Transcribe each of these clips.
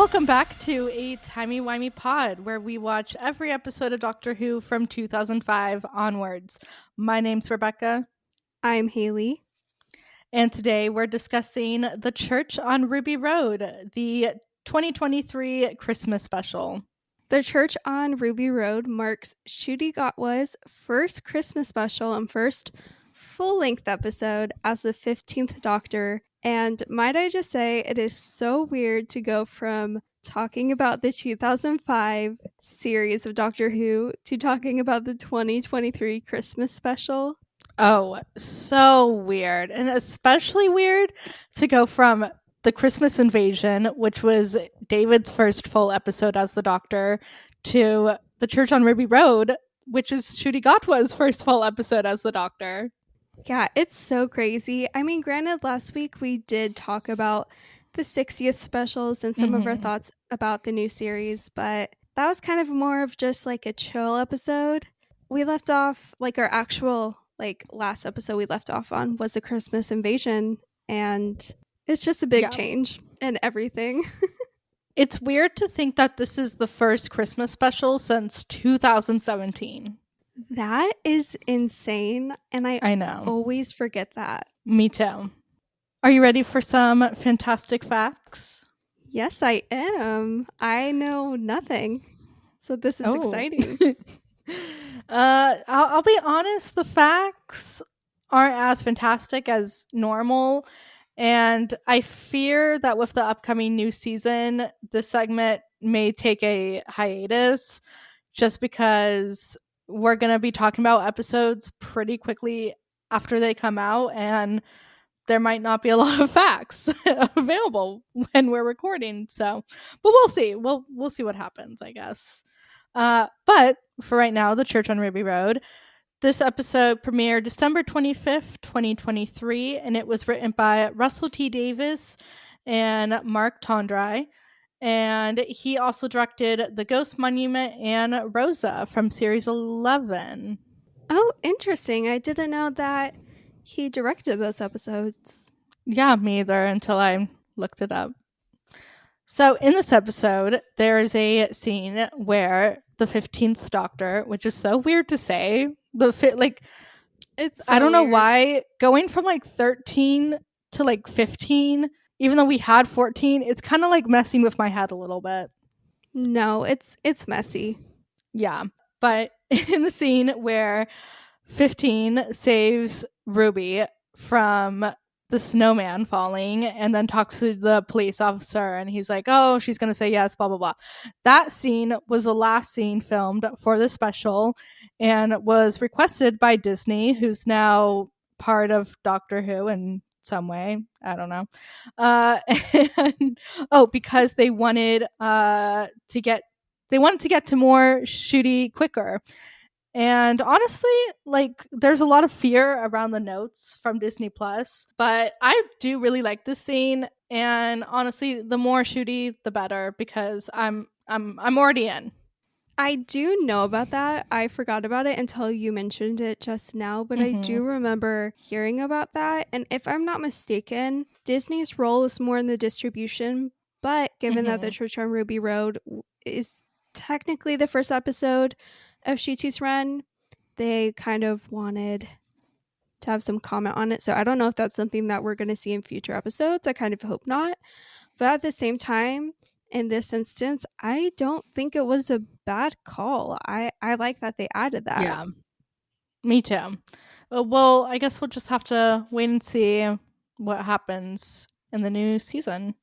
Welcome back to a timey-wimey pod where we watch every episode of Doctor Who from 2005 onwards. My name's Rebecca. I'm Haley. And today we're discussing The Church on Ruby Road, the 2023 Christmas special. The Church on Ruby Road marks Ncuti Gatwa's first Christmas special and first full-length episode as the 15th Doctor. And might I just say, it is so weird to go from talking about the 2005 series of Doctor Who to talking about the 2023 Christmas special. Oh, so weird. And especially weird to go from the Christmas Invasion, which was David's first full episode as the Doctor, to The Church on Ruby Road, which is Ncuti Gatwa's first full episode as the Doctor. Yeah, it's so crazy. I mean, granted, last week we did talk about the 60th specials and some of our thoughts about the new series, but that was kind of more of just like a chill episode. We left off, like our actual, last episode we left off on was the Christmas Invasion, and it's just a big change in everything. It's weird to think that this is the first Christmas special since 2017. That is insane, and I know. Always forget that. Me too. Are you ready for some fantastic facts? Yes, I am. I know nothing, so this is exciting. I'll be honest, the facts aren't as fantastic as normal, and I fear that with the upcoming new season, this segment may take a hiatus just because we're going to be talking about episodes pretty quickly after they come out, and there might not be a lot of facts available when we're recording. So, but we'll see. We'll see what happens, I guess. But for right now, The Church on Ruby Road. This episode premiered December 25th, 2023, and it was written by Russell T. Davies and Mark Tondrai. And he also directed The Ghost Monument and Rosa from Series 11. Oh, interesting. I didn't know that he directed those episodes. Yeah, me either, until I looked it up. So in this episode, there is a scene where the 15th Doctor, which is so weird to say, it's so I don't know weird. why, going from 13 to 15, even though we had 14, it's kind of messing with my head a little bit. No, it's messy. Yeah, but in the scene where 15 saves Ruby from the snowman falling and then talks to the police officer and he's like, oh, she's going to say yes, blah, blah, blah. That scene was the last scene filmed for the special and was requested by Disney, who's now part of Doctor Who in some way. I don't know. Because they wanted to get to more Ncuti quicker. And honestly, there's a lot of fear around the notes from Disney Plus, but I do really like this scene. And honestly, the more Ncuti, the better, because I'm already in. I do know about that. I forgot about it until you mentioned it just now, but I do remember hearing about that. And if I'm not mistaken, Disney's role is more in the distribution, but given that The Church on Ruby Road is technically the first episode of Ncuti's run, they kind of wanted to have some comment on it. So I don't know if that's something that we're going to see in future episodes. I kind of hope not. But at the same time, in this instance, I don't think it was a bad call. I like that they added that. Yeah, me too. Well, I guess we'll just have to wait and see what happens in the new season.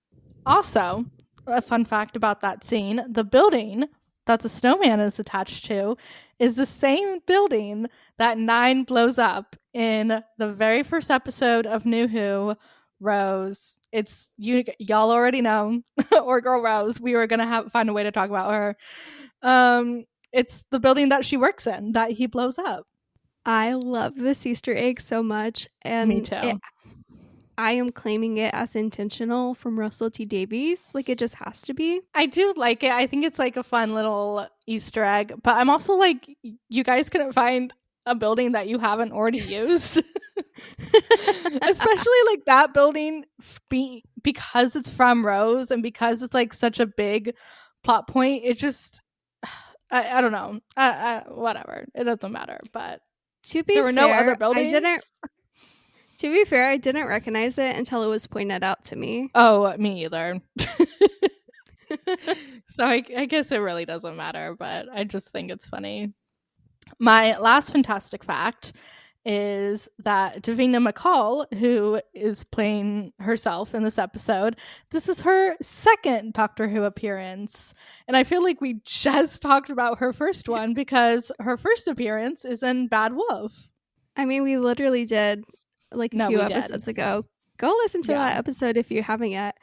Also, a fun fact about that scene, the building that the snowman is attached to is the same building that 9 blows up in the very first episode of New Who, Rose. It's y'all already know, or Girl Rose. We were gonna find a way to talk about her. It's the building that she works in that he blows up. I love this Easter egg so much, and me too. I am claiming it as intentional from Russell T. Davies. It just has to be. I do like it. I think it's a fun little Easter egg, but I'm also you guys couldn't find a building that you haven't already used. Especially that building because it's from Rose and because it's like such a big plot point, it just I don't know. Whatever. It doesn't matter. But To there be were no other fair, buildings. I didn't recognize it until it was pointed out to me. Oh, me either. So I guess it really doesn't matter, but I just think it's funny. My last fantastic fact is that Davina McCall, who is playing herself in this episode, this is her second Doctor Who appearance. And I feel like we just talked about her first one because her first appearance is in Bad Wolf. I mean, we literally did like a few we episodes did. ago. Go listen to that episode if you haven't yet.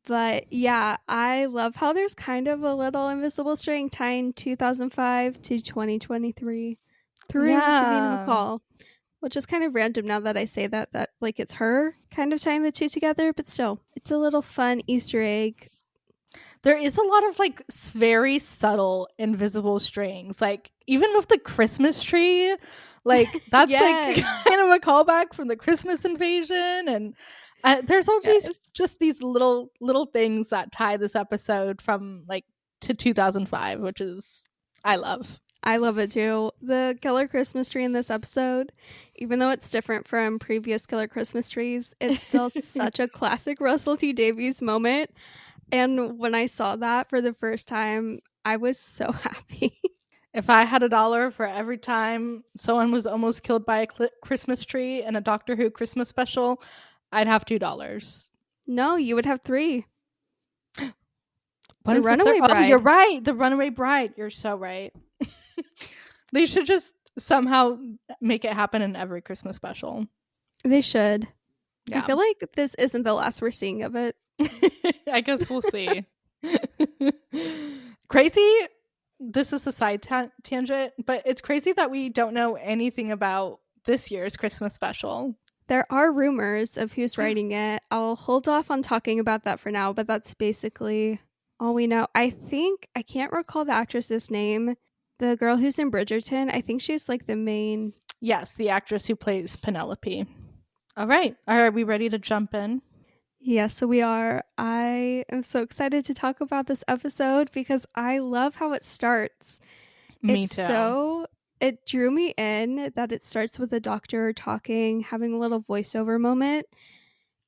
But yeah, I love how there's kind of a little invisible string tying 2005 to 2023 through Davina McCall, which is kind of random now that I say that like it's her kind of tying the two together, but still, it's a little fun Easter egg. There is a lot of like very subtle invisible strings, like even with the Christmas tree, like that's like kind of a callback from the Christmas Invasion, and there's all these just these little things that tie this episode from like to 2005, which is I love. I love it too. The killer Christmas tree in this episode, even though it's different from previous killer Christmas trees, it's still such a classic Russell T Davies moment. And when I saw that for the first time, I was so happy. If I had $1 for every time someone was almost killed by a Christmas tree in a Doctor Who Christmas special, I'd have $2. No, you would have 3. What the Runaway Bride. Oh, you're right. The Runaway Bride. You're so right. They should just somehow make it happen in every Christmas special. They should. Yeah. I feel like this isn't the last we're seeing of it. I guess we'll see. Crazy. This is a side tangent, but it's crazy that we don't know anything about this year's Christmas special. There are rumors of who's writing it. I'll hold off on talking about that for now, but that's basically all we know. I can't recall the actress's name. The girl who's in Bridgerton, I think she's like the main. Yes, the actress who plays Penelope. All right. Are we ready to jump in? Yes, we are. I am so excited to talk about this episode because I love how it starts. Me too. It drew me in that it starts with the doctor talking, having a little voiceover moment,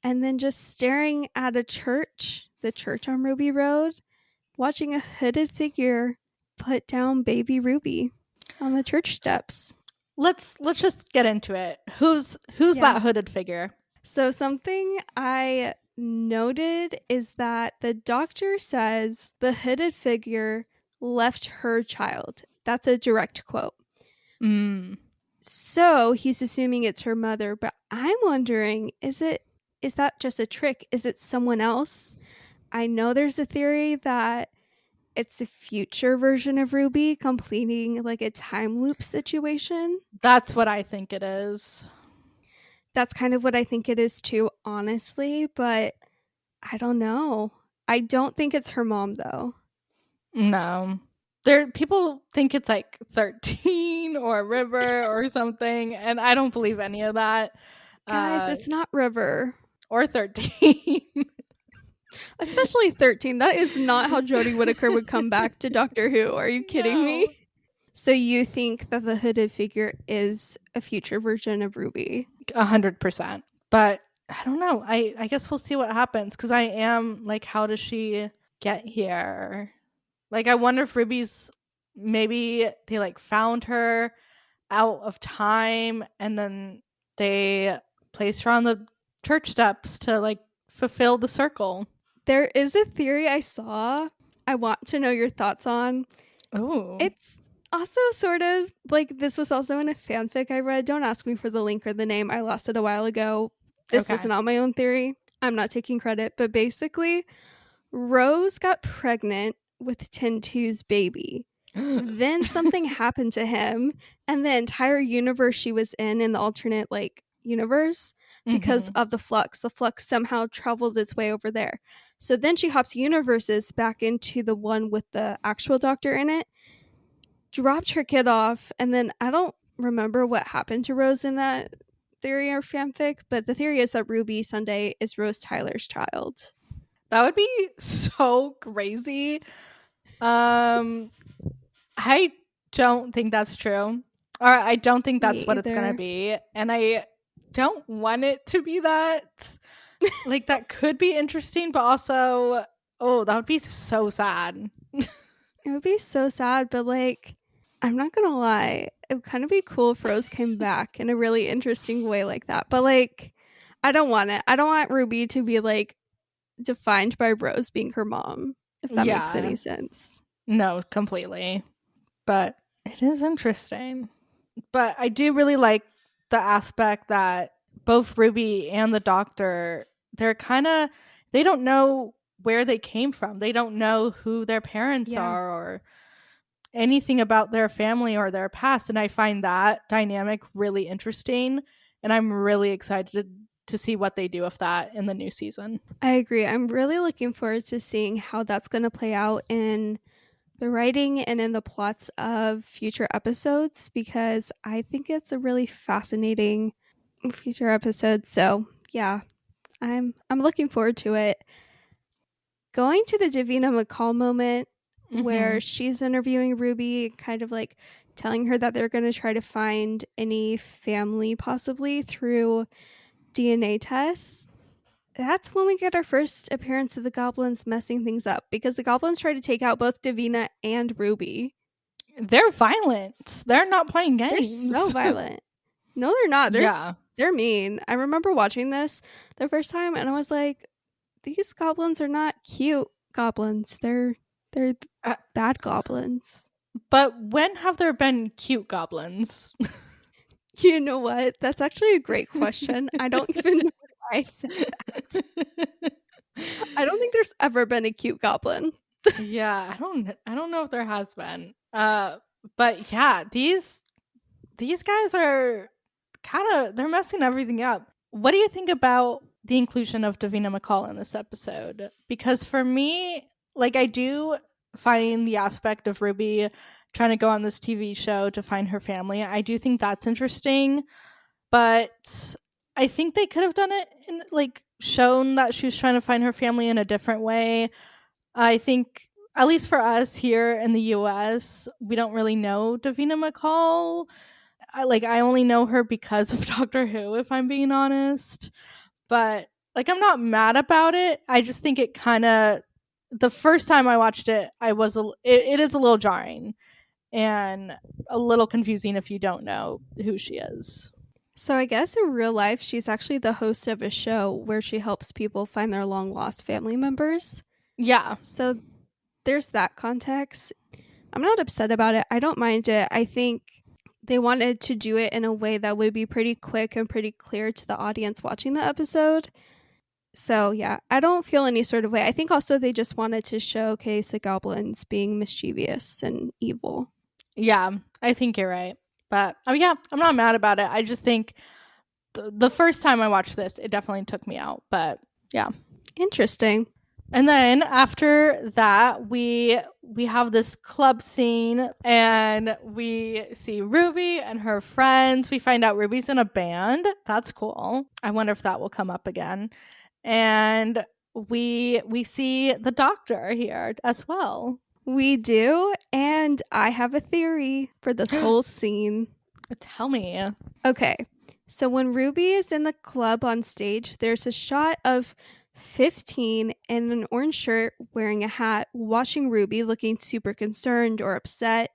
and then just staring at a church, the church on Ruby Road, watching a hooded figure put down baby Ruby on the church steps. Let's just get into it. Who's that hooded figure? So something I noted is that the doctor says the hooded figure left her child. That's a direct quote. So he's assuming it's her mother, but I'm wondering, is that just a trick? Is it someone else? I know there's a theory that it's a future version of Ruby completing like a time loop situation. That's what I think it is. That's kind of what I think it is too, honestly, but I don't know. I don't think it's her mom though. No. People think it's like 13 or River or something, and I don't believe any of that. Guys, it's not River. Or 13. Especially 13. That is not how Jodie Whittaker would come back to Doctor Who. Are you kidding me? So you think that the hooded figure is a future version of Ruby? 100%. But I don't know. I guess we'll see what happens, because I am like, how does she get here? Like, I wonder if Ruby's, maybe they like found her out of time and then they placed her on the church steps to like fulfill the circle. There is a theory I saw I want to know your thoughts on. Oh. It's also sort of like, this was also in a fanfic I read. Don't ask me for the link or the name. I lost it a while ago. This is not my own theory. I'm not taking credit. But basically, Rose got pregnant with Tintu's baby. Then something happened to him, and the entire universe she was in the alternate like universe, because of the flux somehow traveled its way over there. So then she hops universes back into the one with the actual doctor in it, dropped her kid off, and then I don't remember what happened to Rose in that theory or fanfic, but the theory is that Ruby Sunday is Rose Tyler's child. That would be so crazy. I don't think that's true. Or I don't think Me that's what it's going to either. be. And I don't want it to be that. Like, that could be interesting, but also, oh, that would be so sad. It would be so sad, but like, I'm not gonna lie, it would kind of be cool if Rose came back in a really interesting way like that. But like, I don't want it. I don't want Ruby to be like defined by Rose being her mom, if that makes Yeah. any sense. No, completely. But it is interesting. But I do really like the aspect that both Ruby and the doctor, they're kind of, they don't know where they came from. They don't know who their parents Yeah. are or anything about their family or their past. And I find that dynamic really interesting. And I'm really excited to see what they do with that in the new season. I agree. I'm really looking forward to seeing how that's going to play out in the writing and in the plots of future episodes, because I think it's a really fascinating future episode. So, yeah, I'm looking forward to it. Going to the Davina McCall moment where she's interviewing Ruby, kind of like telling her that they're going to try to find any family possibly through DNA tests. That's when we get our first appearance of the goblins messing things up, because the goblins try to take out both Davina and Ruby. They're violent. They're not playing games. They're so violent. No, they're not. Yeah. They're mean. I remember watching this the first time and I was like, these goblins are not cute goblins. They're bad goblins. But when have there been cute goblins? You know what? That's actually a great question. I don't even know why I said that. I don't think there's ever been a cute goblin. Yeah, I don't know if there has been. But yeah, these guys are kind of, they're messing everything up. What do you think about the inclusion of Davina McCall in this episode? Because for me, like, I do find the aspect of Ruby trying to go on this TV show to find her family. I do think that's interesting, but I think they could have done it in, like, shown that she was trying to find her family in a different way. I think, at least for us here in the US, we don't really know Davina McCall. I only know her because of Doctor Who, if I'm being honest. But like, I'm not mad about it. I just think it kind of, the first time I watched it, it is a little jarring and a little confusing if you don't know who she is. So I guess in real life, she's actually the host of a show where she helps people find their long lost family members. Yeah. So there's that context. I'm not upset about it. I don't mind it. I think they wanted to do it in a way that would be pretty quick and pretty clear to the audience watching the episode. So yeah, I don't feel any sort of way. I think also they just wanted to showcase the goblins being mischievous and evil. Yeah, I think you're right. But yeah, I'm not mad about it. I just think the first time I watched this, it definitely took me out. But yeah. Interesting. And then after that, we have this club scene and we see Ruby and her friends. We find out Ruby's in a band. That's cool. I wonder if that will come up again. And we see the doctor here as well. We do, and I have a theory for this whole scene. Tell me. Okay, so when Ruby is in the club on stage, there's a shot of 15 in an orange shirt wearing a hat watching Ruby looking super concerned or upset.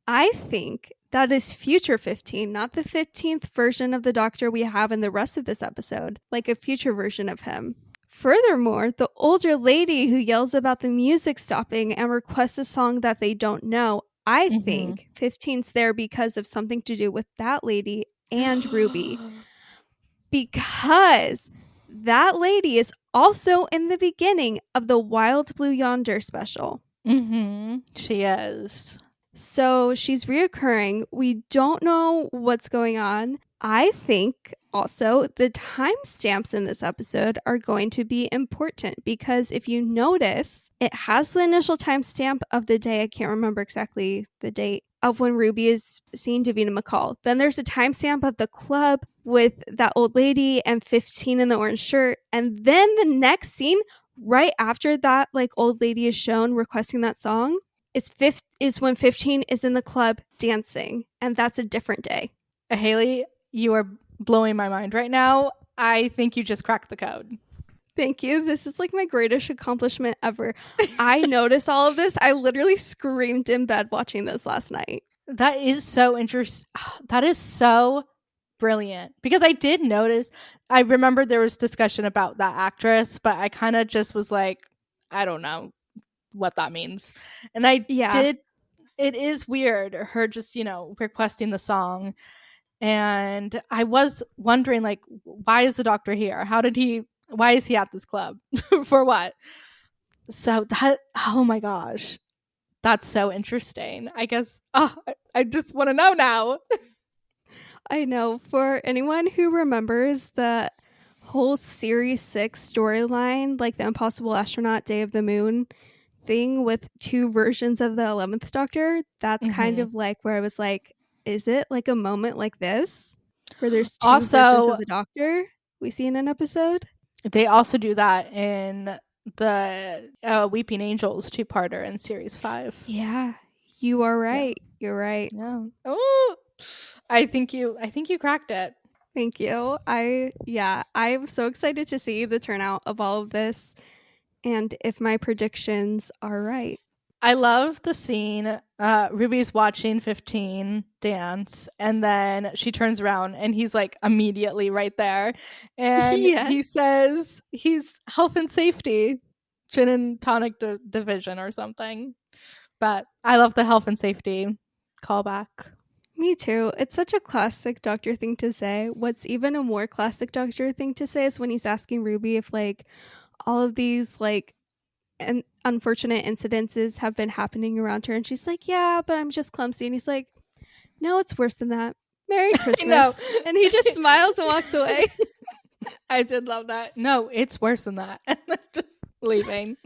I think that is future 15, not the 15th version of the doctor we have in the rest of this episode, like a future version of him. Furthermore, the older lady who yells about the music stopping and requests a song that they don't know, I think 15's there because of something to do with that lady and Ruby. Because that lady is also in the beginning of the Wild Blue Yonder special. She is. So she's reoccurring. We don't know what's going on. I think Also, the timestamps in this episode are going to be important because if you notice, it has the initial timestamp of the day. I can't remember exactly the date of when Ruby is seeing Davina McCall. Then there's a timestamp of the club with that old lady and 15 in the orange shirt. And then the next scene, right after that, like old lady is shown requesting that song, is when 15 is in the club dancing. And that's a different day. Haley, you are blowing my mind right now. I think you just cracked the code. Thank you. This is like my greatest accomplishment ever. I noticed all of this. I literally screamed in bed watching this last night. That is so interesting. That is so brilliant. Because I did notice, I remember there was discussion about that actress, but I kind of just was like, I don't know what that means. And I did, it is weird, her just, requesting the song. And I was wondering, like, why is the doctor here? Why is he at this club? For what? So that, oh my gosh, that's so interesting. I guess, I just want to know now. I know. For anyone who remembers the whole Series 6 storyline, like the Impossible Astronaut Day of the Moon thing with two versions of the 11th Doctor, that's kind of like where I was like, is it like a moment like this where there's two versions of the Doctor we see in an episode? They also do that in the Weeping Angels two-parter in Series 5. Yeah, you are right. Yeah. You're right. Yeah. Oh, I think you cracked it. Thank you. I'm so excited to see the turnout of all of this and if my predictions are right. I love the scene. Ruby's watching 15 dance, and then she turns around and he's like immediately right there. And he says he's health and safety, gin and tonic division or something. But I love the health and safety callback. Me too. It's such a classic Doctor thing to say. What's even a more classic Doctor thing to say is when he's asking Ruby if like all of these like and unfortunate incidences have been happening around her, and she's like, yeah, but I'm just clumsy. And he's like, no, it's worse than that. Merry Christmas. And he just smiles and walks away. I did love that. No, it's worse than that. And then just leaving.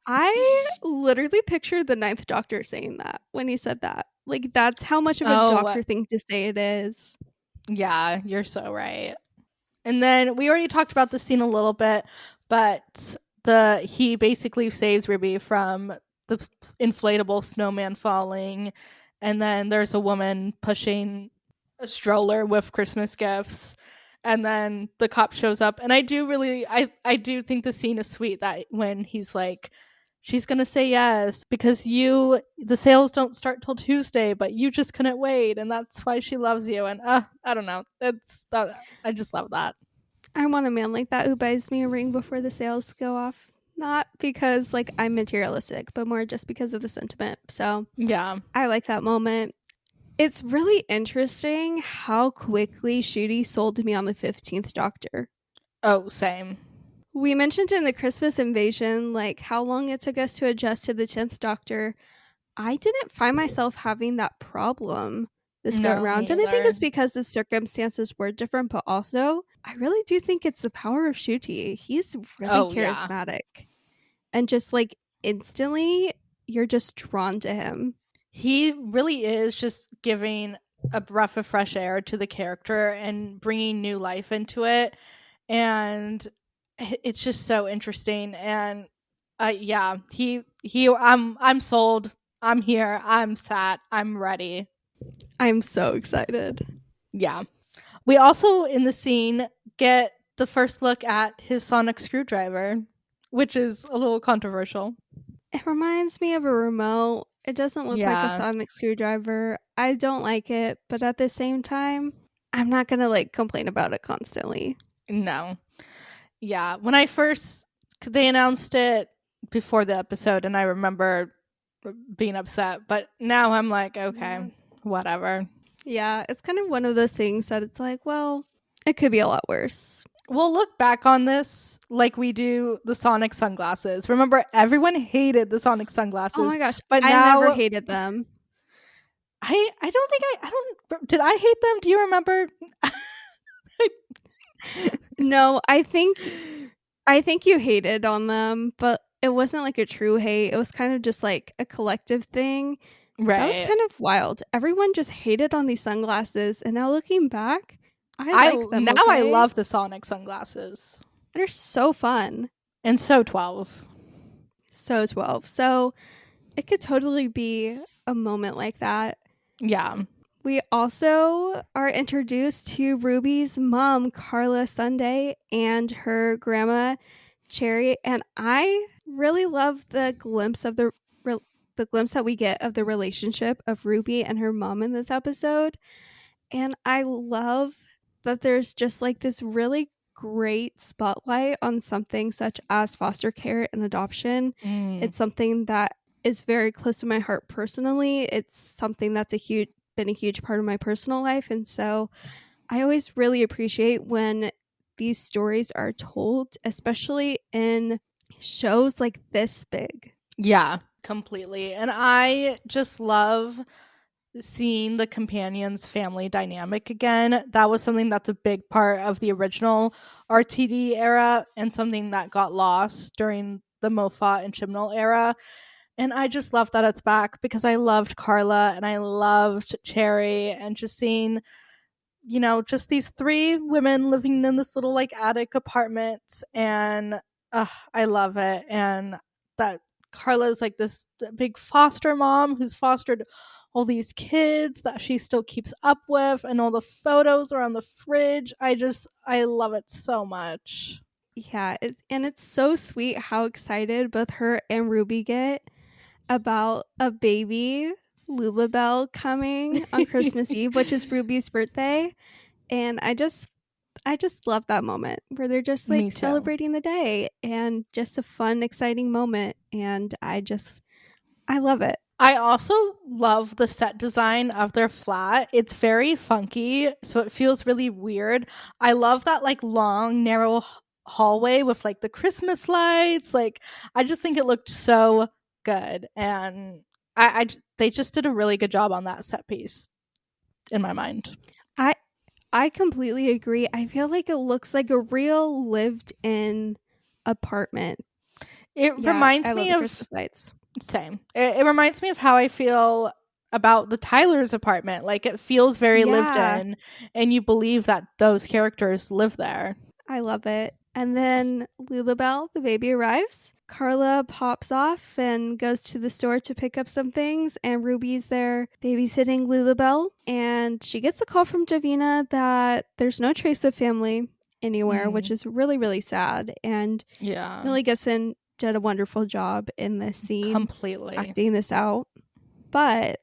I literally pictured the 9th Doctor saying that when he said that. Like, that's how much of a Doctor thing to say it is. Yeah, you're so right. And then we already talked about this scene a little bit, but he basically saves Ruby from the inflatable snowman falling, and then there's a woman pushing a stroller with Christmas gifts, and then the cop shows up. And I do think the scene is sweet, that when he's like, she's gonna say yes because the sales don't start till Tuesday, but you just couldn't wait, and that's why she loves you. And I don't know, I just love that. I want a man like that who buys me a ring before the sales go off. Not because like I'm materialistic, but more just because of the sentiment. So yeah, I like that moment. It's really interesting how quickly Ncuti sold to me on the 15th Doctor. Oh, same. We mentioned in the Christmas invasion, like how long it took us to adjust to the 10th Doctor. I didn't find myself having that problem this go around. And I think it's because the circumstances were different, but also I really do think it's the power of Ncuti. He's really charismatic. Yeah. And just like instantly, you're just drawn to him. He really is just giving a breath of fresh air to the character and bringing new life into it. And it's just so interesting. And yeah, I'm sold. I'm here. I'm sat. I'm ready. I'm so excited. Yeah. We also, in the scene, get the first look at his sonic screwdriver, which is a little controversial. It reminds me of a remote. It doesn't look like a sonic screwdriver. I don't like it, but at the same time, I'm not going to like complain about it constantly. No. Yeah. When they announced it before the episode, and I remember being upset, but now I'm like, okay, whatever. Yeah, it's kind of one of those things that it's like, well, it could be a lot worse. We'll look back on this like we do the Sonic sunglasses. Remember, everyone hated the Sonic sunglasses. Oh my gosh, but I never hated them. I don't think did I hate them? Do you remember? No, I think you hated on them, but it wasn't like a true hate. It was kind of just like a collective thing. That was Right. kind of wild. Everyone just hated on these sunglasses, and now looking back, I like them, Now I okay? love the Sonic sunglasses. They're so fun. And so 12. So 12. So it could totally be a moment like that. Yeah. We also are introduced to Ruby's mom, Carla Sunday, and her grandma, Cherry, and I really love the glimpse that we get of the relationship of Ruby and her mom in this episode. And I love that there's just like this really great spotlight on something such as foster care and adoption. Mm. It's something that is very close to my heart personally. It's something that's been a huge part of my personal life. And so I always really appreciate when these stories are told, especially in shows like this big. Yeah, completely. And I just love seeing the companions family dynamic again. That was something that's a big part of the original RTD era and something that got lost during the Moffat and Chibnall era. And I just love that it's back because I loved Carla and I loved Cherry, and just seeing, just these three women living in this little like attic apartment. And I love it. And that Carla's like this big foster mom who's fostered all these kids that she still keeps up with, and all the photos are on the fridge. I love it so much. Yeah, and it's so sweet how excited both her and Ruby get about a baby Lulabelle coming on Christmas Eve, which is Ruby's birthday. And I just love that moment where they're just Me like too. celebrating the day and just a fun, exciting moment. And I love it. I also love the set design of their flat. It's very funky, so it feels really weird. I love that like long, narrow hallway with like the Christmas lights. Like, I just think it looked so good, and they just did a really good job on that set piece in my mind. I I completely agree. I feel like it looks like a real lived in apartment. It Yeah, reminds I love me the of Christmas lights. same. It reminds me of how I feel about the Tyler's apartment. Like, it feels very lived Yeah, in, and you believe that those characters live there. I love it. And then Lulabelle, the baby, arrives. Carla pops off and goes to the store to pick up some things, and Ruby's there babysitting Lulabelle. And she gets a call from Davina that there's no trace of family anywhere, which Mm, is really, really sad. And yeah, Millie Gibson did a wonderful job in this scene, completely. acting this out. But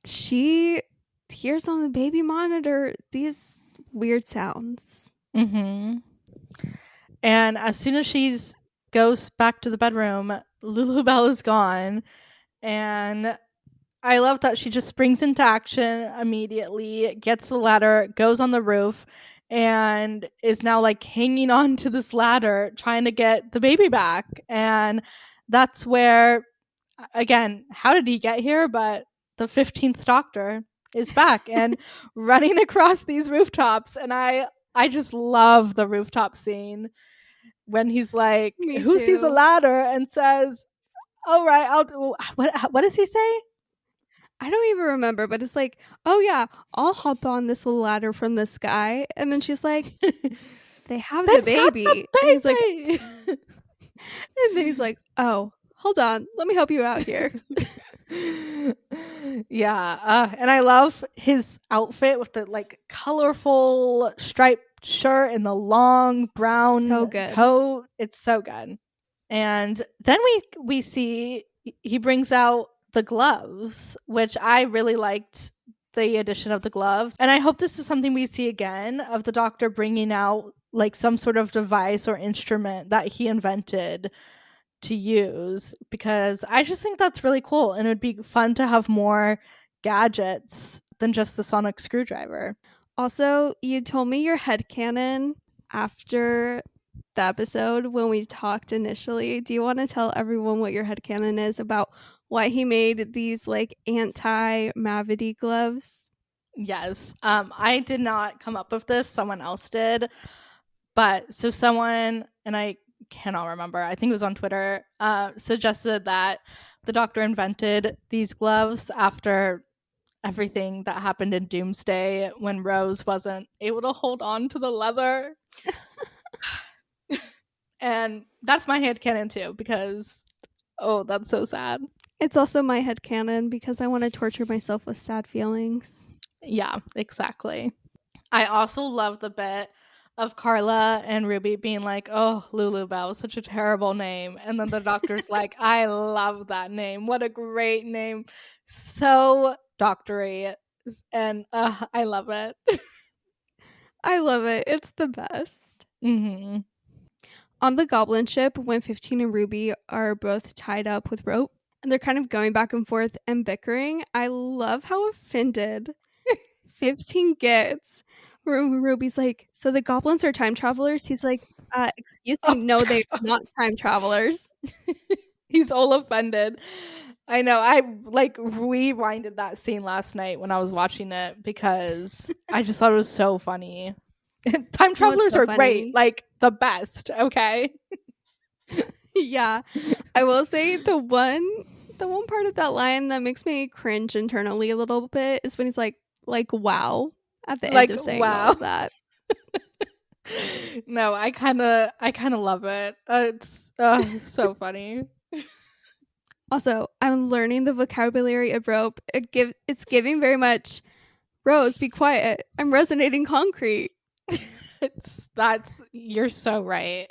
she hears on the baby monitor these weird sounds. Hmm. And as soon as she's goes back to the bedroom, Lulubelle is gone, and I love that she just springs into action immediately, gets the ladder, goes on the roof, and is now like hanging on to this ladder trying to get the baby back. And that's where, again, how did he get here? But the 15th Doctor is back and running across these rooftops. And I just love the rooftop scene when he's like, Me who sees a too. ladder and says, all right, what does he say? I don't even remember, but it's like, oh yeah, I'll hop on this ladder from the sky. And then she's like, they have the They've got the baby. And he's like, baby. and then he's like, oh, hold on, let me help you out here. Yeah, and I love his outfit with the like colorful striped shirt and the long So brown good. coat. It's so good. And then we see he brings out the gloves, which I really liked the addition of the gloves. And I hope this is something we see again of the Doctor bringing out like some sort of device or instrument that he invented to use, because I just think that's really cool, and it would be fun to have more gadgets than just the sonic screwdriver. Also, you told me your headcanon after the episode when we talked initially. Do you want to tell everyone what your headcanon is about why he made these like anti Mavity gloves? Yes. I did not come up with this, someone else did, But so someone, and I cannot remember, I think it was on Twitter, suggested that the Doctor invented these gloves after everything that happened in Doomsday when Rose wasn't able to hold on to the leather. And that's my headcanon too, because that's so sad. It's also my headcanon because I want to torture myself with sad feelings. Yeah, exactly. I also love the bit of Carla and Ruby being like, "Oh, Lulu Bell, such a terrible name." And then the Doctor's like, "I love that name. What a great name. So doctory." And I love it. I love it. It's the best. Mm-hmm. On the Goblin ship, when 15 and Ruby are both tied up with rope and they're kind of going back and forth and bickering, I love how offended 15 gets. Ruby's like, "So the goblins are time travelers?" He's like, excuse me, Oh, no, they're not time travelers. he's all offended. I know. I like rewinded that scene last night when I was watching it because I just thought it was so funny. Time No, it's travelers so are great, funny. like the best. Okay. Yeah. I will say the one part of that line that makes me cringe internally a little bit is when he's like wow at the end Like of saying all wow. of that. No, I kind of love it. It's so funny. Also, I'm learning the vocabulary of rope. It's giving very much Rose, be quiet. I'm resonating concrete. You're so right.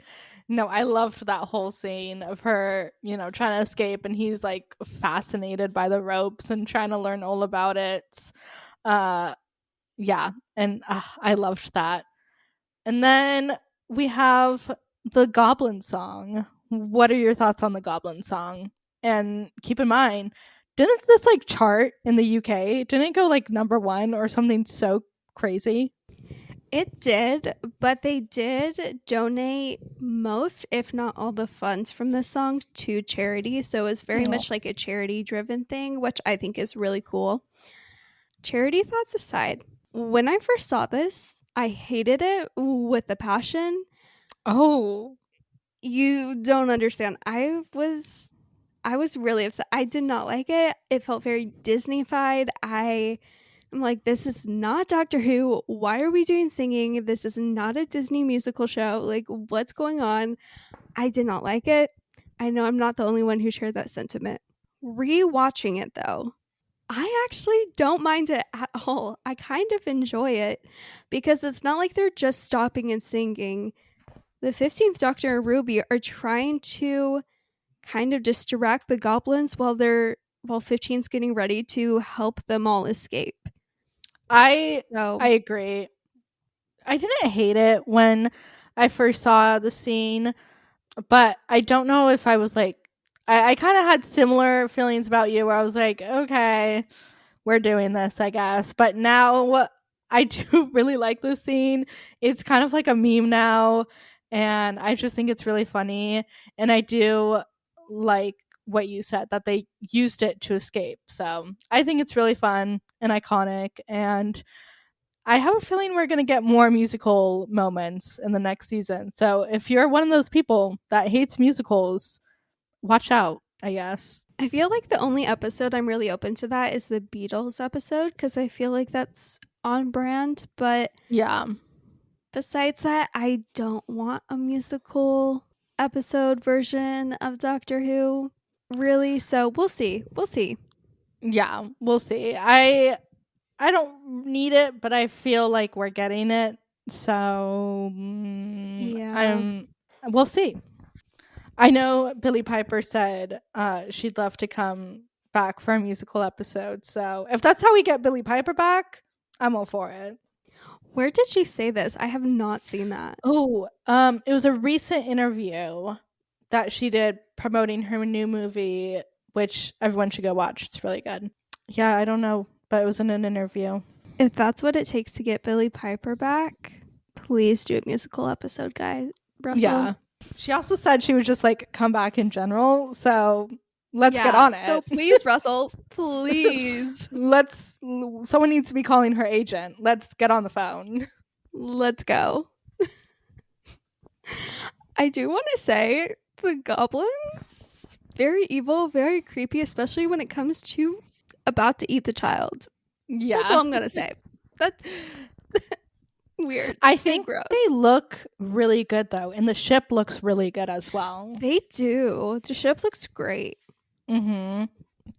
No, I loved that whole scene of her, trying to escape and he's like fascinated by the ropes and trying to learn all about it. Uh yeah, and I loved that. And then we have the Goblin song. What are your thoughts on the Goblin song? And keep in mind, didn't this like chart in the UK? Didn't it go like number 1 or something so crazy? It did, but they did donate most, if not all, the funds from this song to charity. So it was very Oh. much like a charity driven thing, which I think is really cool. Charity thoughts aside, when I first saw this, I hated it with a passion. Oh. You don't understand. I was really upset. I did not like it. It felt very Disney-fied. I'm like, this is not Doctor Who. Why are we doing singing? This is not a Disney musical show. Like, what's going on? I did not like it. I know I'm not the only one who shared that sentiment. Rewatching it though, I actually don't mind it at all. I kind of enjoy it because it's not like they're just stopping and singing. The 15th Doctor and Ruby are trying to kind of distract the goblins while 15's getting ready to help them all escape. I So agree. I didn't hate it when I first saw the scene, but I don't know if I was like I kind of had similar feelings about you where I was like, okay, we're doing this, I guess. But now I do really like this scene. It's kind of like a meme now, and I just think it's really funny. And I do like what you said that they used it to escape. So I think it's really fun and iconic. And I have a feeling we're going to get more musical moments in the next season. So if you're one of those people that hates musicals, watch out, I guess. I feel like the only episode I'm really open to that is the Beatles episode because I feel like that's on brand. But Yeah. besides that, I don't want a musical episode version of Doctor Who, really. So we'll see. We'll see. Yeah, we'll see. I don't need it, but I feel like we're getting it. So Yeah. I'm we'll see. I know Billie Piper said she'd love to come back for a musical episode. So if that's how we get Billie Piper back, I'm all for it. Where did she say this? I have not seen that. Oh, it was a recent interview that she did promoting her new movie, which everyone should go watch. It's really good. Yeah, I don't know, but it was in an interview. If that's what it takes to get Billie Piper back, please do a musical episode, guys. Russell. Yeah. She also said she would just like come back in general. So let's get on it. So please, Russell, please. Someone needs to be calling her agent. Let's get on the phone. Let's go. I do want to say the goblins, very evil, very creepy, especially when it comes to about to eat the child. That's Yeah. all I'm going to say. That's weird I and think they gross. look really good though, and the ship looks really good as well. They do. The ship looks great. Mm-hmm.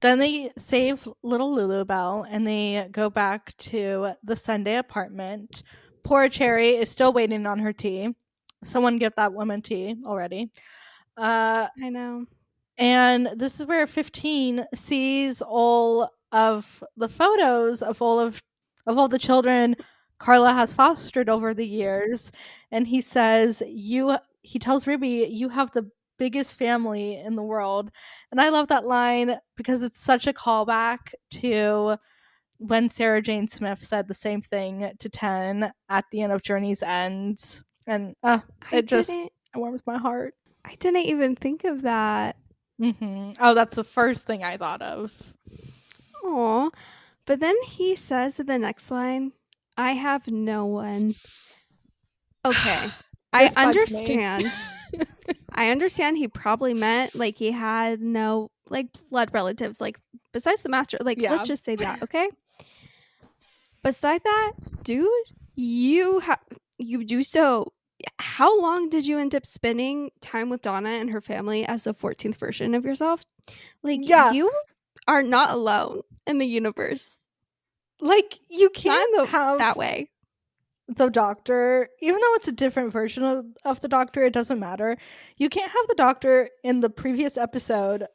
Then they save little Lulubelle and they go back to the Sunday apartment. Poor Cherry is still waiting on her tea. Someone give that woman tea already. Uh, I know. and this is where 15 sees all of the photos of all the children Carla has fostered over the years, and he says, he tells Ruby, you have the biggest family in the world. And I love that line because it's such a callback to when Sarah Jane Smith said the same thing to 10 at the end of Journey's End. And I it just didn't it warms my heart. I didn't even think of that. Oh, that's the first thing I thought of. Aw. But then he says in the next line, I have no one. Okay. I This bugs me. understand. I understand he probably meant like he had no like blood relatives, like besides the master. Like, let's Yeah. just say that, okay? Beside that, dude, you do so. How long did you end up spending time with Donna and her family as the 14th version of yourself? Like, Yeah. you are not alone in the universe. Like, you Not can't in that have way. the Doctor, even though it's a different version of the Doctor, it doesn't matter. You can't have the Doctor in the previous episode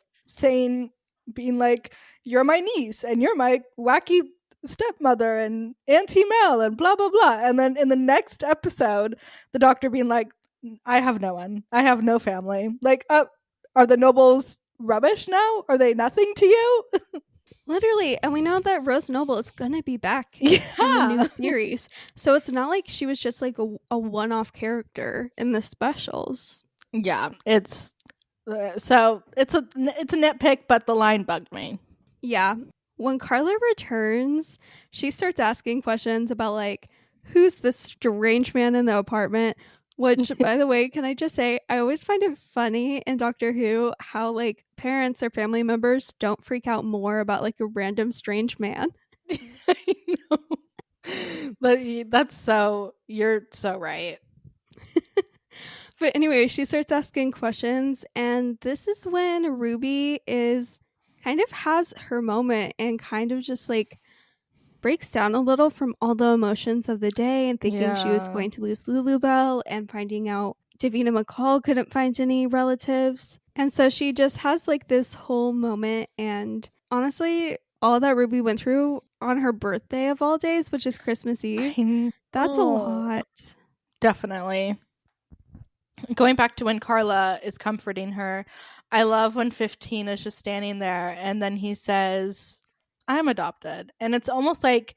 being like, you're my niece and you're my wacky stepmother and Auntie Mel and blah, blah, blah. And then in the next episode, the Doctor being like, I have no one. I have no family. Like, are the nobles rubbish now? Are they nothing to you? Literally, and we know that Rose Noble is gonna be back in the new Yeah. series. So it's not like she was just like a one-off character in the specials. Yeah, it's so it's a nitpick, but the line bugged me. Yeah. When Carla returns, she starts asking questions about like who's the strange man in the apartment, which by the way, can I just say I always find it funny in Doctor Who how like parents or family members don't freak out more about like a random strange man. I know. But that's so you're so right. But anyway, she starts asking questions, and this is when Ruby is kind of has her moment and kind of just like breaks down a little from all the emotions of the day and thinking she was Yeah. going to lose Lulubelle and finding out Davina McCall couldn't find any relatives. And so she just has like this whole moment. And honestly, all that Ruby went through on her birthday of all days, which is Christmas Eve, I that's a know. lot. Definitely. Going back to when Carla is comforting her, I love when 15 is just standing there and then he says, I'm adopted. And it's almost like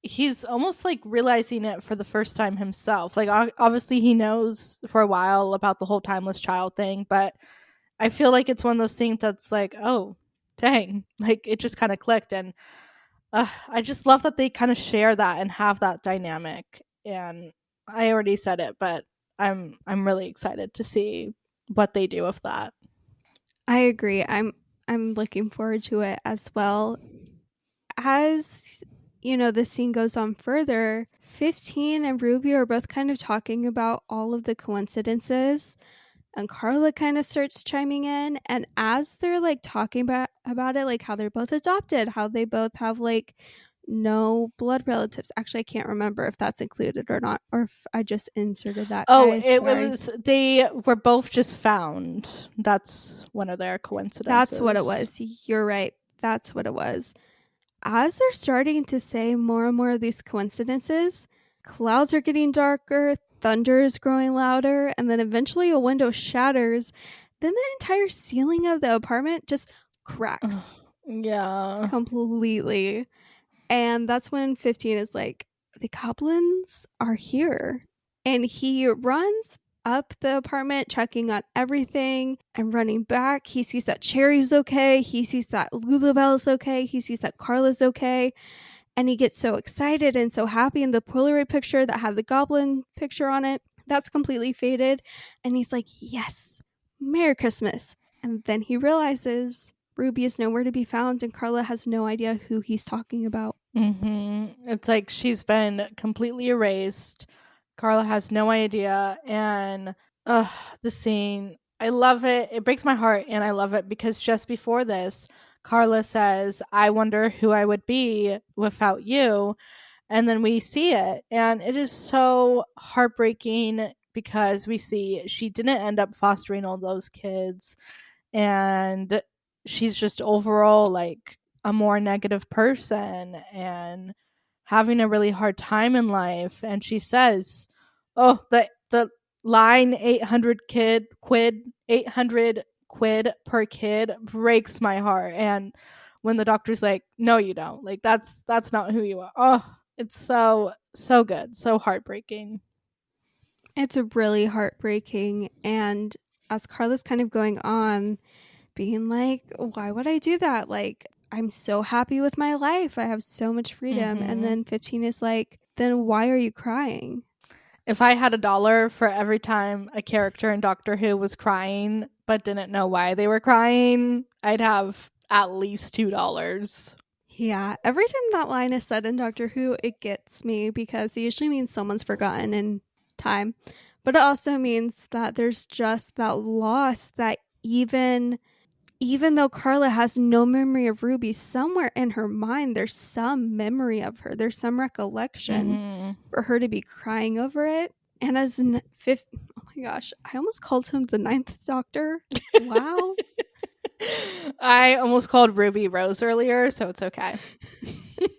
he's almost like realizing it for the first time himself. Like, obviously, he knows for a while about the whole timeless child thing, but I feel like it's one of those things that's like, oh, dang, like it just kind of clicked. And I just love that they kind of share that and have that dynamic. And I already said it, but I'm really excited to see what they do with that. I agree. I'm looking forward to it as well. As you know, the scene goes on further, 15 and Ruby are both kind of talking about all of the coincidences, and Carla kind of starts chiming in. And as they're like talking about it, like how they're both adopted, how they both have like no blood relatives. Actually, I can't remember if that's included or not, or if I just inserted that, Oh, guys. it Sorry. was they were both just found. That's one of their That's what it coincidences. was. You're right. That's what it was. As they're starting to say more and more of these coincidences, clouds are getting darker, thunder is growing louder, and then eventually a window shatters. Then the entire ceiling of the apartment just cracks Yeah. completely. And that's when 15 is like, the goblins are here. And he runs up the apartment, checking on everything and running back. He sees that Cherry's okay. He sees that Lulabelle's okay. He sees that Carla's okay. And he gets so excited and so happy in the Polaroid picture that had the goblin picture on it. That's completely faded. And he's like, yes, Merry Christmas. And then he realizes Ruby is nowhere to be found and Carla has no idea who he's talking about. It's like she's been completely erased. Carla has no idea. And the scene, I love it. It breaks my heart, and I love it because just before this, Carla says, I wonder who I would be without you. And then we see it, and it is so heartbreaking because we see she didn't end up fostering all those kids, and she's just overall like a more negative person and having a really hard time in life. And she says, oh, the line 800 quid per kid breaks my heart. And when the doctor's like, no you don't, like that's not who you are. Oh, it's so good, so heartbreaking. It's really heartbreaking. And as Carla's kind of going on, being like, why would I do that? Like, I'm so happy with my life. I have so much freedom. And Mm-hmm. then 15 is like, then why are you crying? If I had $1 for every time a character in Doctor Who was crying but didn't know why they were crying, I'd have at least $2. Yeah, every time that line is said in Doctor Who, it gets me because it usually means someone's forgotten in time. But it also means that there's just that loss that even though Carla has no memory of Ruby, somewhere in her mind there's some memory of her. There's some recollection Mm-hmm. for her to be crying over it. And as fifth, oh my gosh, I almost called him the Ninth Doctor. Wow. I almost called Ruby Rose earlier, so it's okay.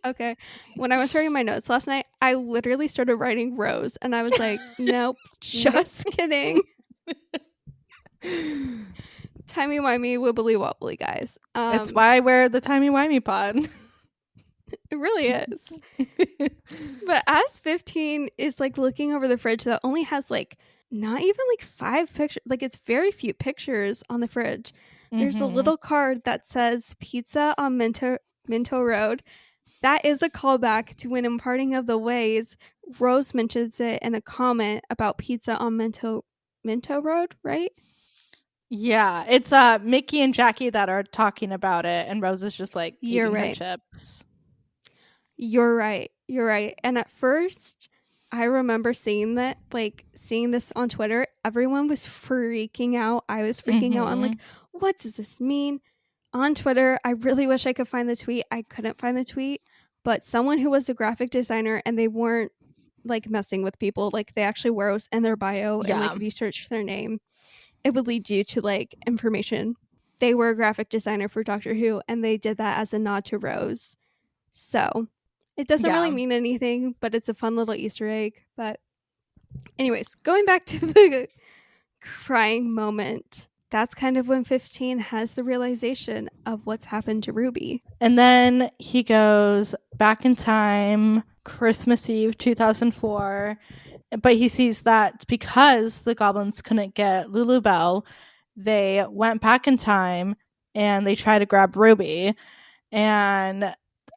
Okay. When I was writing my notes last night, I literally started writing Rose and I was like, nope, Nope. just kidding. Timey wimey, wibbly wobbly, guys. It's why I wear the timey-wimey pod. It really is. But as 15 is like looking over the fridge that only has like not even like 5 pictures, like it's very few pictures on the fridge. There's a Mm-hmm. little card that says pizza on Minto Road. That is a callback to when in Parting of the Ways, Rose mentions it in a comment about pizza on Minto Road, right? Yeah, it's Mickey and Jackie that are talking about it, and Rose is just like You're eating her right. chips. You're right. You're right. And at first, I remember seeing that, like seeing this on Twitter. Everyone was freaking out. I was freaking out. I'm Mm-hmm. like, what does this mean? On Twitter, I really wish I could find the tweet. I couldn't find the tweet, but someone who was a graphic designer and they weren't like messing with people, like they actually wrote in their bio, and like Yeah. if you search their name, it would lead you to like information. They were a graphic designer for Doctor Who, and they did that as a nod to Rose. So it doesn't really Yeah. mean anything, but it's a fun little Easter egg. But, anyways, going back to the crying moment, that's kind of when 15 has the realization of what's happened to Ruby. And then he goes back in time, Christmas Eve 2004, but he sees that because the goblins couldn't get Lulu Bell, they went back in time and they try to grab Ruby. And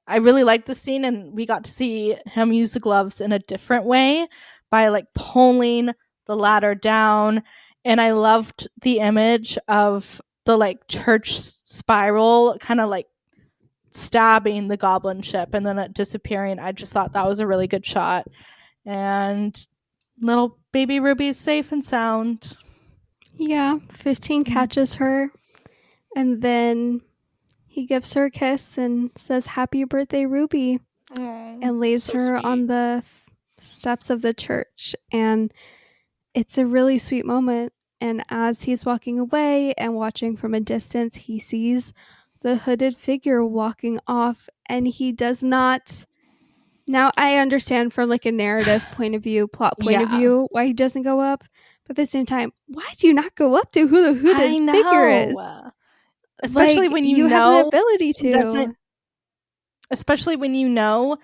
I really liked the scene, and we got to see him use the gloves in a different way by like pulling the ladder down. And I loved the image of the like church spiral kind of like stabbing the goblin ship and then it disappearing. I just thought that was a really good shot. And little baby Ruby's safe and sound. Yeah, 15 catches her, and then he gives her a kiss and says, Happy birthday, Ruby, Oh, and lays so her sweet. on the steps of the church. And it's a really sweet moment. And as he's walking away and watching from a distance, he sees the hooded figure walking off, and he does not. Now, I understand from like a narrative point of view, plot point of Yeah. view, why he doesn't go up. But at the same time, why do you not go up to who the hooded I figure is? know. Especially Like, when you you have the know ability she doesn't to. especially when you know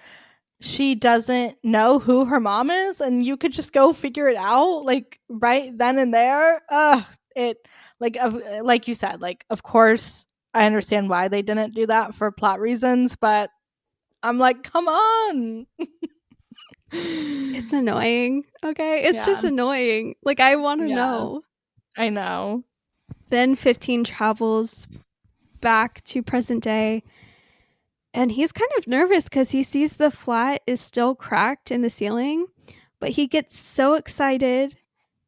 she doesn't know who her mom is and you could just go figure it out like right then and there. It like you said, like of course I understand why they didn't do that for plot reasons, but I'm like, come on. It's annoying. Okay. It's Yeah. just annoying. Like, I want to Yeah. know. I know. Then 15 travels back to present day, and he's kind of nervous because he sees the flat is still cracked in the ceiling, but he gets so excited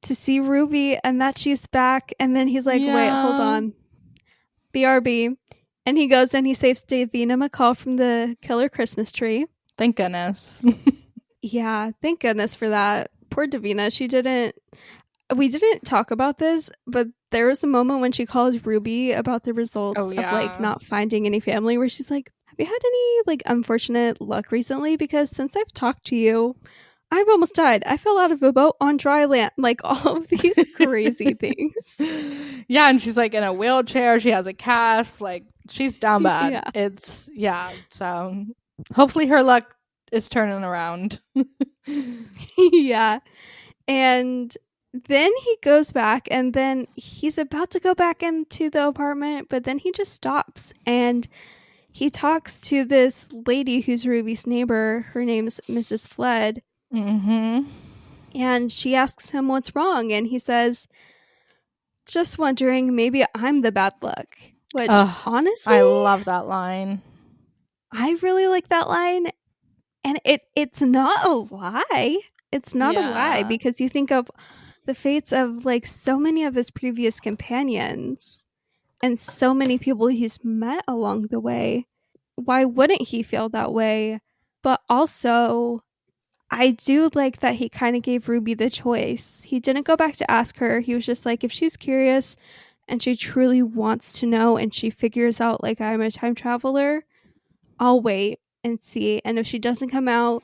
to see Ruby and that she's back. And then he's like, wait, hold Yeah. on. BRB. And he goes and he saves Davina McCall from the killer Christmas tree. Thank goodness. Yeah, thank goodness for that. Poor Davina. We didn't talk about this, but there was a moment when she calls Ruby about the Oh results of like yeah. not finding any family where she's like, have you had any like unfortunate luck recently? Because since I've talked to you, I've almost died. I fell out of a boat on dry land. Like all of these crazy things. Yeah, and she's like in a wheelchair. She has a cast. Like she's down bad. Yeah. It's yeah. So hopefully her luck is turning around. Yeah. And then he goes back and then he's about to go back into the apartment, but then he just stops and he talks to this lady who's Ruby's neighbor. Her name's Mrs. Flood. Mm-hmm. And she asks him what's wrong. And he says, just wondering, maybe I'm the bad luck. Which Oh, I honestly, love that line. I really like that line. And it's not a lie. It's not a lie Yeah. because you think of the fates of like so many of his previous companions and so many people he's met along the way. Why wouldn't he feel that way? But also, I do like that he kind of gave Ruby the choice. He didn't go back to ask her. He was just like, if she's curious and she truly wants to know and she figures out like I'm a time traveler, I'll wait and see. And if she doesn't come out,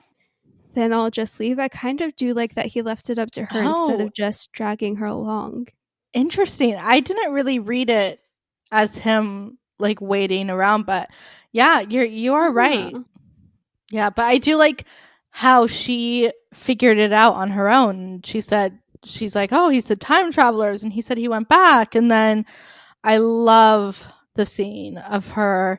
then I'll just leave. I kind of do like that he left it up to her instead Oh, of just dragging her along. interesting. I didn't really read it as him like waiting around, but yeah, you are right. Yeah. Yeah, but I do like how she figured it out on her own. She said she's like, "Oh, he said time travelers," and he said he went back, and then I love the scene of her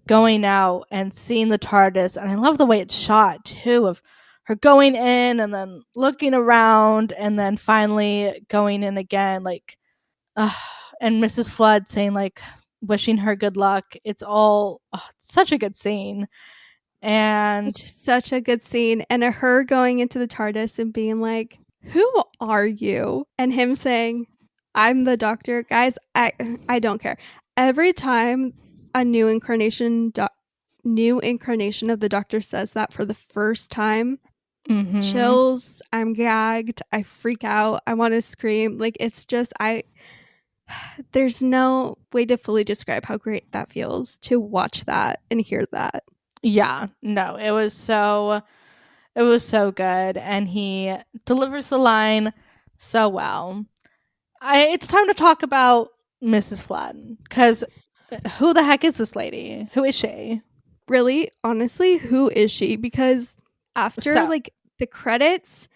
going out and seeing the TARDIS, and I love the way it's shot too, of her going in and then looking around and then finally going in again, like, uh, and Mrs. Flood saying like, wishing her good luck. It's all such a good scene, and Which is such a good scene. And her going into the TARDIS and being like, who are you? And him saying, I'm the doctor. Guys, I don't care. Every time a new incarnation of the doctor says that for the first time, mm-hmm. chills, I'm gagged, I freak out, I want to scream. Like it's just I there's no way to fully describe how great that feels to watch that and hear that. Yeah, no, it was so good, and he delivers the line so well. It's time to talk about Mrs. Flood, because who the heck is this lady? Who is she? Really, honestly, who is she? Because after So, like the credits,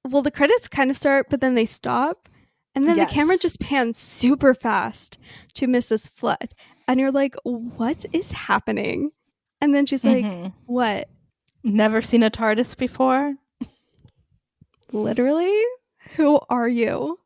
well, the credits kind of start, but then they stop. And then the camera yes. just pans super fast to Mrs. Flood. And you're like, what is happening? And then she's like, Mm-hmm. what? Never seen a TARDIS before? Literally? Who are you?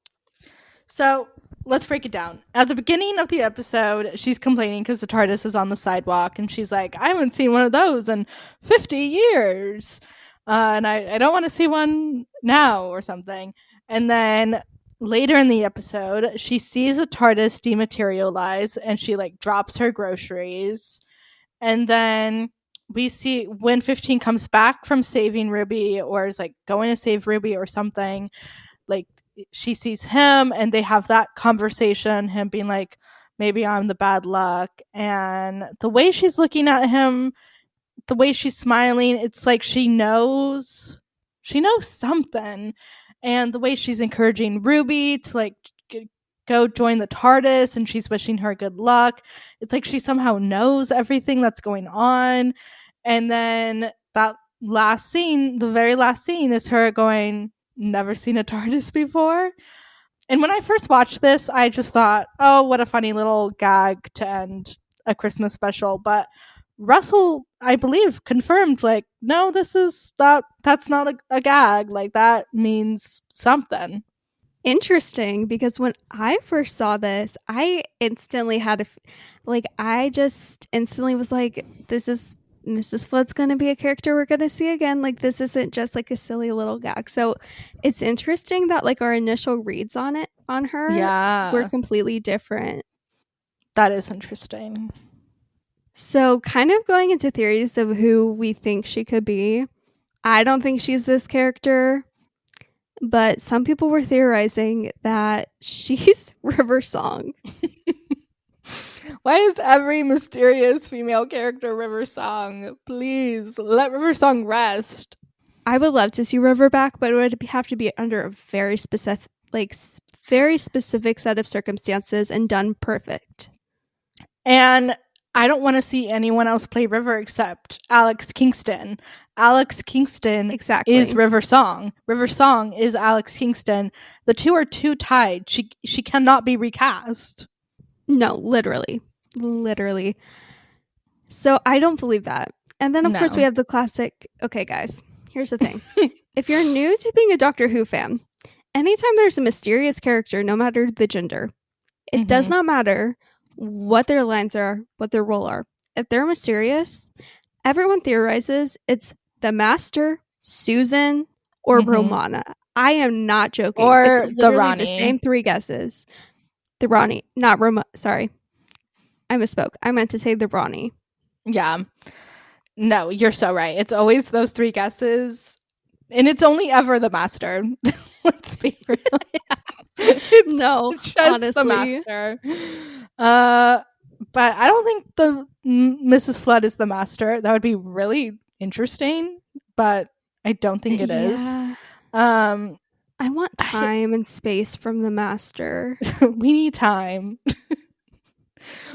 So let's break it down. At the beginning of the episode, she's complaining because the TARDIS is on the sidewalk, and she's like, I haven't seen one of those in 50 years. And I don't want to see one now or something. And then later in the episode, she sees a TARDIS dematerialize and she like drops her groceries. And then we see when 15 comes back from saving Ruby or is like going to save Ruby or something, like she sees him and they have that conversation, him being like, maybe I'm the bad luck. And the way she's looking at him, the way she's smiling, it's like she knows something. And the way she's encouraging Ruby to like go join the TARDIS and she's wishing her good luck, it's like she somehow knows everything that's going on. And then that last scene, the very last scene, is her going, never seen a TARDIS before. And when I first watched this, I just thought, oh, what a funny little gag to end a Christmas special. But Russell, I believe, confirmed, like, no, that's not a gag. Like, that means something. Interesting, because when I first saw this, I instantly I just instantly was like, this is Mrs. Flood's going to be a character we're going to see again. Like, this isn't just like a silly little gag. So it's interesting that like our initial reads on her were Yeah, completely different. that is interesting. So, kind of going into theories of who we think she could be, I don't think she's this character, but some people were theorizing that she's River Song. Why is every mysterious female character River Song? Please let River Song rest. I would love to see River back, but it would have to be under a very specific set of circumstances and done perfect. And I don't want to see anyone else play River except Alex Kingston. Alex Kingston Exactly. is River Song. River Song is Alex Kingston. The two are too tied. She cannot be recast. No, literally. So I don't believe that. And then, of course, we have the classic, okay, guys, here's the thing. If you're new to being a Doctor Who fan, anytime there's a mysterious character, no matter the gender, it does not matter what their lines are, what their role are. If they're mysterious, everyone theorizes it's the Master, Susan, or Romana. I am not joking. Or it's literally the Ronnie. The same three guesses. The Ronnie, not Roma. Sorry, I misspoke. I meant to say the Ronnie. Yeah. No, you're so right. It's always those three guesses. And it's only ever the Master. Let's be real. It's just honestly. The Master. But I don't think the Mrs. Flood is the Master. That would be really interesting, but I don't think it is. I want time and space from the Master. We need time.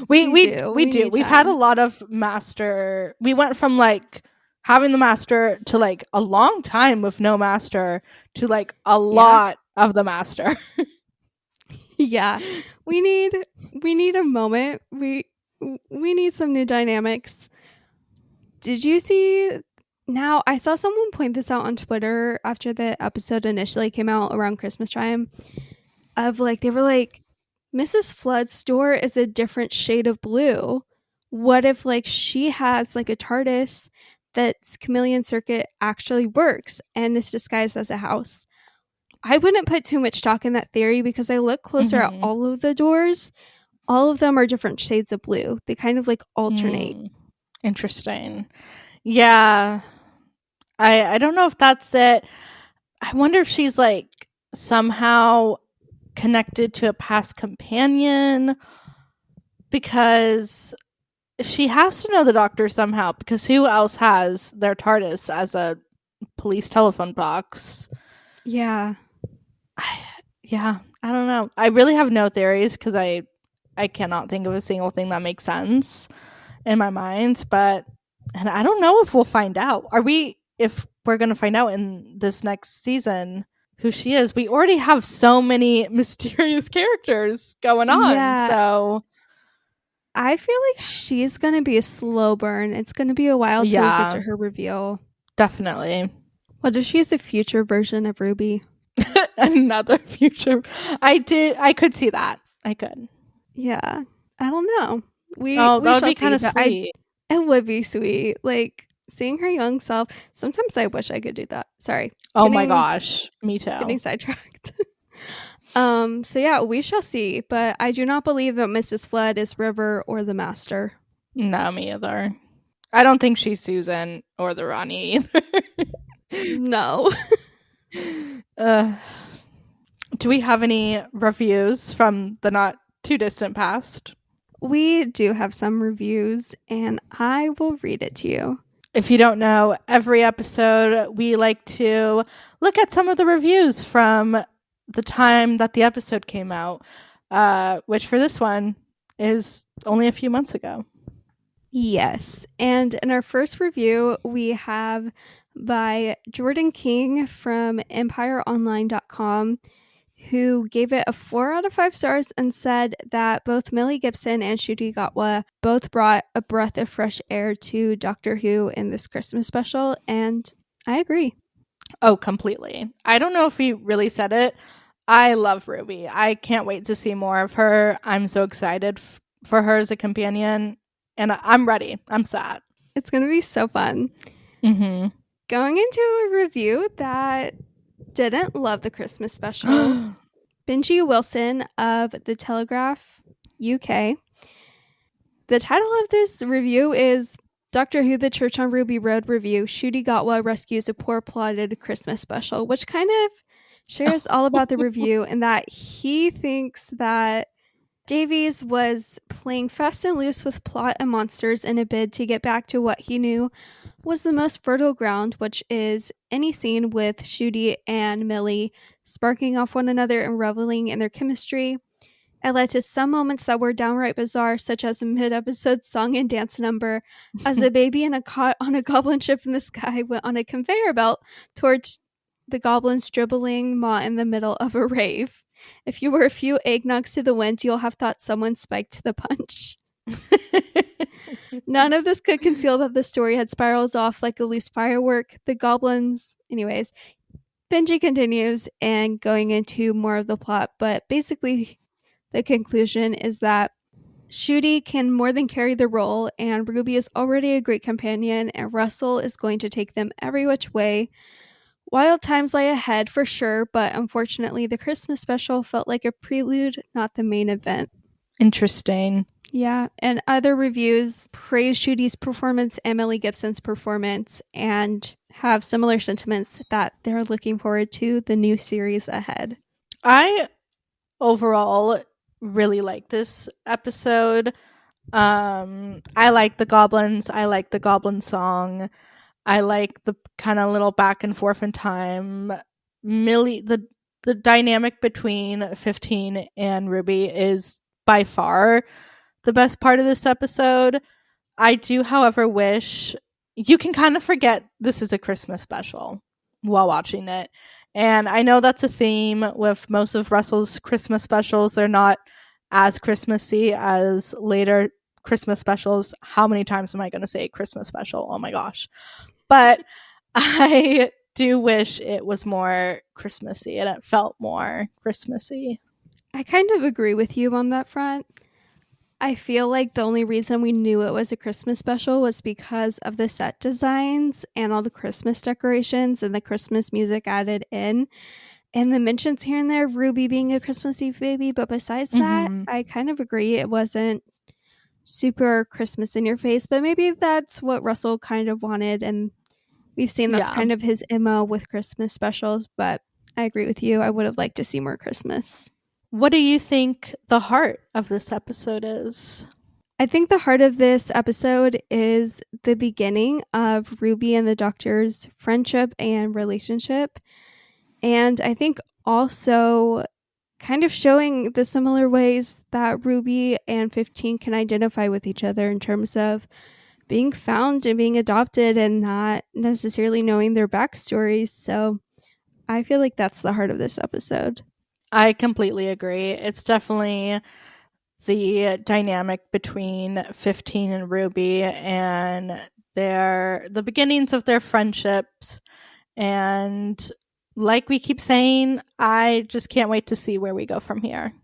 We do. We've had a lot of Master. We went from like having the Master to like a long time with no Master to like a lot of the Master. Yeah. We need a moment. We need some new dynamics. Did you see? Now, I saw someone point this out on Twitter after the episode initially came out around Christmas time, of like, they were like, Mrs. Flood's door is a different shade of blue. What if like she has like a TARDIS that's Chameleon Circuit actually works and is disguised as a house? I wouldn't put too much stock in that theory because I look closer at all of the doors. All of them are different shades of blue. They kind of like alternate. Interesting. Yeah. I don't know if that's it. I wonder if she's like somehow connected to a past companion, because she has to know the Doctor somehow, because who else has their TARDIS as a police telephone box? Yeah. I don't know. I really have no theories because I cannot think of a single thing that makes sense in my mind, and I don't know if we'll find out. If we're going to find out in this next season who she is. We already have so many mysterious characters going on. So I feel like she's going to be a slow burn. It's going to be a while till we get to her reveal. Definitely. What if she's a future version of Ruby? Another future. I could see that. I could. Yeah. I don't know. That would be kind of sweet. It would be sweet. Like, seeing her young self. Sometimes I wish I could do that. Sorry. My gosh. Me too. Getting sidetracked. So yeah, we shall see. But I do not believe that Mrs. Flood is River or the Master. No, me either. I don't think she's Susan or the Ronnie either. No. Do we have any reviews from the not too distant past? We do have some reviews, and I will read it to you. If you don't know, every episode we like to look at some of the reviews from the time that the episode came out, which for this one is only a few months ago. Yes. And in our first review, we have by Jordan King from EmpireOnline.com, who gave it a 4 out of 5 stars and said that both Millie Gibson and Ncuti Gatwa both brought a breath of fresh air to Doctor Who in this Christmas special, and I agree. Oh, completely. I don't know if he really said it. I love Ruby. I can't wait to see more of her. I'm so excited for her as a companion, and I'm ready. I'm sad. It's going to be so fun. Mm-hmm. Going into a review that didn't love the Christmas special, Benji Wilson of The Telegraph UK. The title of this review is Doctor Who The Church on Ruby Road Review. Ncuti Gatwa rescues a poor plotted Christmas special, which kind of shares all about the review and that he thinks that Davies was playing fast and loose with plot and monsters in a bid to get back to what he knew was the most fertile ground, which is any scene with Ncuti and Millie sparking off one another and reveling in their chemistry. It led to some moments that were downright bizarre, such as a mid-episode song and dance number, as a baby in a cot on a goblin ship in the sky went on a conveyor belt towards the goblins dribbling Maw in the middle of a rave. If you were a few eggnogs to the wind, you'll have thought someone spiked the punch. None of this could conceal that the story had spiraled off like a loose firework. The goblins, anyways, Benji continues and going into more of the plot, but basically the conclusion is that Ncuti can more than carry the role, and Ruby is already a great companion, and Russell is going to take them every which way. Wild times lie ahead for sure, but unfortunately, the Christmas special felt like a prelude, not the main event. Interesting. Yeah, and other reviews praise Shuti's performance and Millie Gibson's performance and have similar sentiments that they're looking forward to the new series ahead. I overall really like this episode. I like the goblins. I like the goblin song. I like the kind of little back and forth in time. Millie, the dynamic between 15 and Ruby is by far the best part of this episode. I do, however, wish you can kind of forget this is a Christmas special while watching it. And I know that's a theme with most of Russell's Christmas specials. They're not as Christmassy as later Christmas specials. How many times am I going to say Christmas special? Oh my gosh. But I do wish it was more Christmassy and it felt more Christmassy. I kind of agree with you on that front. I feel like the only reason we knew it was a Christmas special was because of the set designs and all the Christmas decorations and the Christmas music added in. And the mentions here and there of Ruby being a Christmas Eve baby. But besides that, I kind of agree it wasn't super Christmas in your face. But maybe that's what Russell kind of wanted. And we've seen that's kind of his MO with Christmas specials. But I agree with you. I would have liked to see more Christmas. What do you think the heart of this episode is? I think the heart of this episode is the beginning of Ruby and the Doctor's friendship and relationship. And I think also kind of showing the similar ways that Ruby and 15 can identify with each other in terms of being found and being adopted and not necessarily knowing their backstories. So I feel like that's the heart of this episode. I completely agree. It's definitely the dynamic between 15 and Ruby and the beginnings of their friendships. And like we keep saying, I just can't wait to see where we go from here.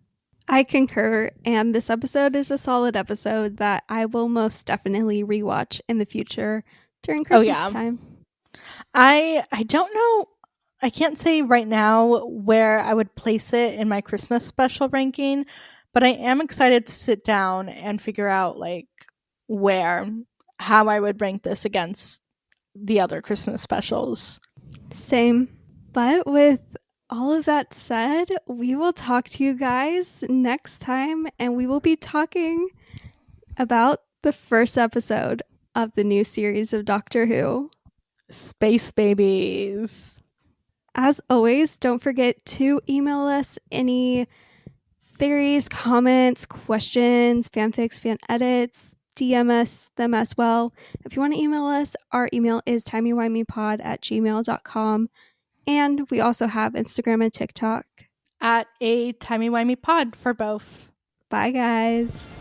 I concur, and this episode is a solid episode that I will most definitely rewatch in the future during Christmas time. I don't know. I can't say right now where I would place it in my Christmas special ranking, but I am excited to sit down and figure out how I would rank this against the other Christmas specials. Same. But with all of that said, we will talk to you guys next time, and we will be talking about the first episode of the new series of Doctor Who. Space Babies. As always, don't forget to email us any theories, comments, questions, fanfics, fan edits. DM us them as well. If you want to email us, our email is timeywimeypod@gmail.com. And we also have Instagram and TikTok. at a timey-wimey pod for both. Bye, guys.